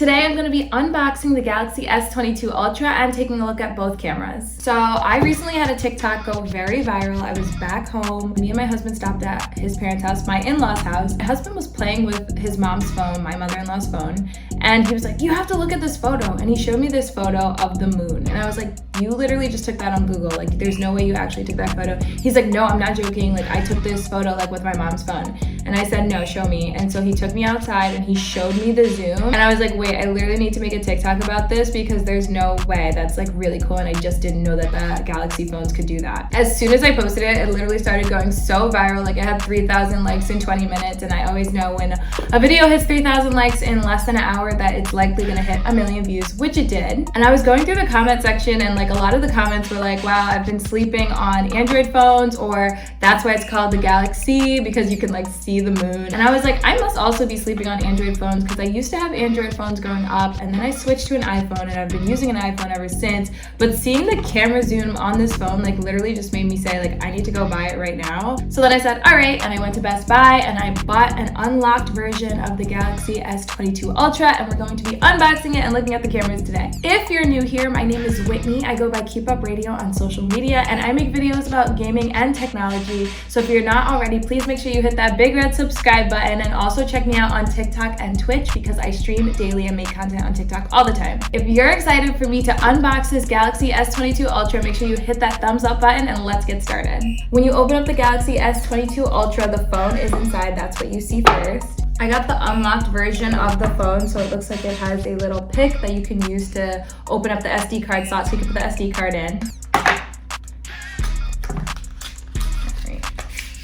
Today I'm going to be unboxing the Galaxy S22 Ultra and taking a look at both cameras. So I recently had a TikTok go very viral. I was back home. Me and my husband stopped at his parents' house, my in-laws' house. My husband was playing with his mom's phone, my mother-in-law's phone, and he was like, "You have to look at this photo." And he showed me this photo of the moon. And I was like, "You literally just took that on Google. Like, there's no way you actually took that photo." He's like, "No, I'm not joking. Like, I took this photo like with my mom's phone." And I said, "No, show me." And so he took me outside and he showed me the zoom. And I was like, wait, I literally need to make a TikTok about this because there's no way. That's like really cool. And I just didn't know that the Galaxy phones could do that. As soon as I posted it, it literally started going so viral. Like, it had 3,000 likes in 20 minutes. And I always know when a video hits 3,000 likes in less than an hour that it's likely gonna hit 1 million views, which it did. And I was going through the comment section and like a lot of the comments were like, "Wow, I've been sleeping on Android phones," or "That's why it's called the Galaxy, because you can like see the moon." And I was like, I must also be sleeping on Android phones because I used to have Android phones growing up, and then I switched to an iPhone and I've been using an iPhone ever since. But seeing the camera zoom on this phone like literally just made me say like, I need to go buy it right now. So then I said, all right, and I went to Best Buy and I bought an unlocked version of the Galaxy S22 Ultra, and we're going to be unboxing it and looking at the cameras today. If you're new here, my name is Whitney. I go by Keep Up Radio on social media, and I make videos about gaming and technology. So if you're not already, please make sure you hit that big red subscribe button, and also check me out on TikTok and Twitch because I stream daily and make content on TikTok all the time. If you're excited for me to unbox this Galaxy S22 Ultra, make sure you hit that thumbs up button and let's get started. When you open up the Galaxy S22 Ultra, the phone is inside. That's what you see first. I got the unlocked version of the phone, so it looks like it has a little pick that you can use to open up the SD card slot, so you can put the SD card in.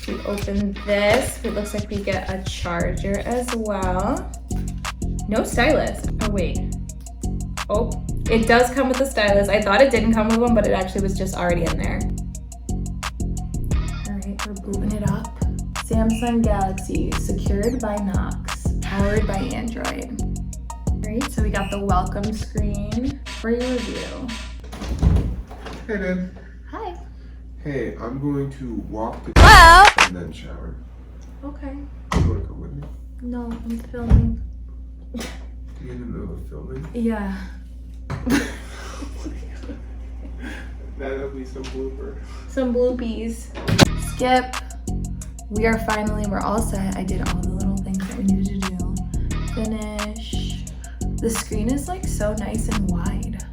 We open this, it looks like we get a charger as well. No stylus. Oh wait. Oh, it does come with a stylus. I thought it didn't come with one, but it actually was just already in there. All right, we're booting it up. Samsung Galaxy, secured by Knox, powered by Android. All right, so we got the welcome screen for your review. Hey, Dad. Hi. Hey, I'm going to walk the and then shower. Okay. You want to come with me? No, I'm filming. You in the middle of filming? Yeah. That'll be some blooper. Some bloopies. Skip. We're all set. I did all the little things that we needed to do. Finish. The screen is like so nice and wide.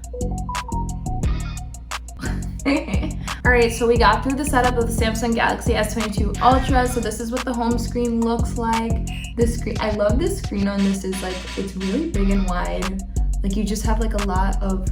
All right, so we got through the setup of the Samsung Galaxy S22 Ultra. So this is what the home screen looks like. This screen, I love this screen on this. Is like, it's really big and wide. Like, you just have like a lot of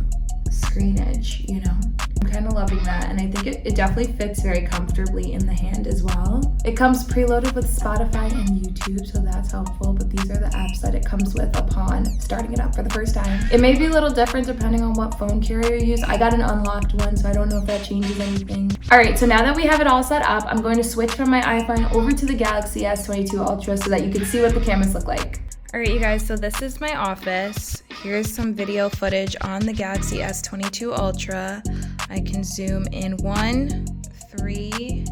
screenage, you know? I'm kind of loving that, and I think it definitely fits very comfortably in the hand as well. It comes preloaded with Spotify and YouTube, so that's helpful, but these are the apps that it comes with upon starting it up for the first time. It may be a little different depending on what phone carrier you use. I got an unlocked one, so I don't know if that changes anything. All right, so now that we have it all set up, I'm going to switch from my iPhone over to the Galaxy S22 Ultra so that you can see what the cameras look like. All right, you guys, so this is my office. Here's some video footage on the Galaxy S22 Ultra. I can zoom in 1, 3,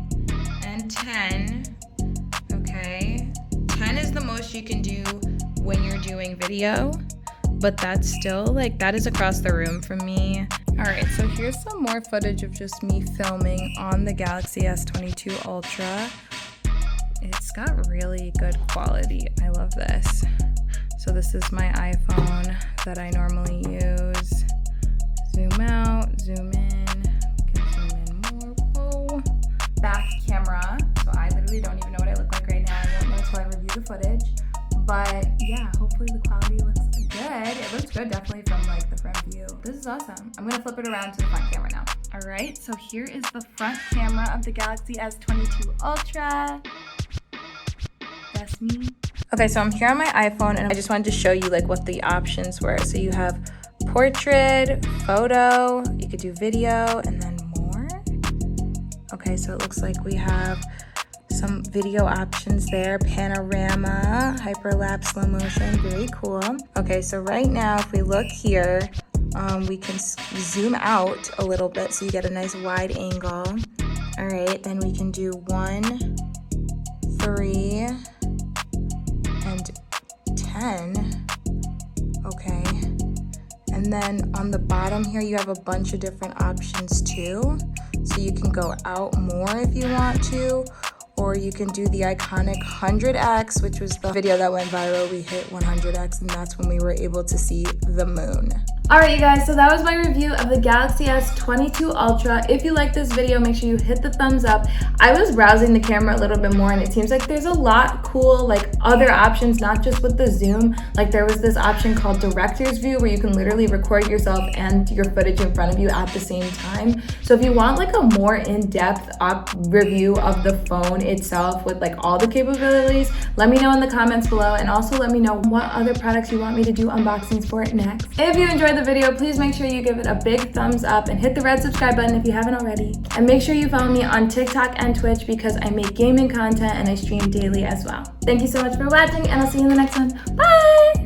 and 10. Okay, 10 is the most you can do when you're doing video, but that's still like, that is across the room from me. All right, so here's some more footage of just me filming on the Galaxy S22 Ultra. It's got really good quality. I love this. So this is my iPhone that I normally use. Zoom out, zoom in, can zoom in more. Whoa. Back camera. So I literally don't even know what I look like right now. I won't know until I review the footage. But yeah, hopefully the quality looks good. It looks good definitely from like the front view. This is awesome. I'm gonna flip it around to the front camera now. All right, so here is the front camera of the Galaxy S22 Ultra. That's me. Okay, so I'm here on my iPhone and I just wanted to show you like what the options were. So you have portrait, photo, you could do video, and then more. Okay, so it looks like we have some video options there. Panorama, hyperlapse, slow motion, very cool. Okay, so right now if we look here, we can zoom out a little bit so you get a nice wide angle. All right, then we can do 1, 3, and 10. Okay, And then on the bottom here, you have a bunch of different options too. So you can go out more if you want to, or you can do the iconic 100x, which was the video that went viral. We hit 100x, and that's when we were able to see the moon. Alright you guys, so that was my review of the Galaxy S22 Ultra. If you like this video, make sure you hit the thumbs up. I was browsing the camera a little bit more, and it seems like there's a lot cool, like, other options, not just with the zoom. Like, there was this option called director's view where you can literally record yourself and your footage in front of you at the same time. So if you want like a more in-depth review of the phone itself with like all the capabilities, let me know in the comments below, and also let me know what other products you want me to do unboxings for next. If you enjoyed the video, please make sure you give it a big thumbs up and hit the red subscribe button if you haven't already. And make sure you follow me on TikTok and Twitch because I make gaming content and I stream daily as well. Thank you so much for watching, and I'll see you in the next one. Bye!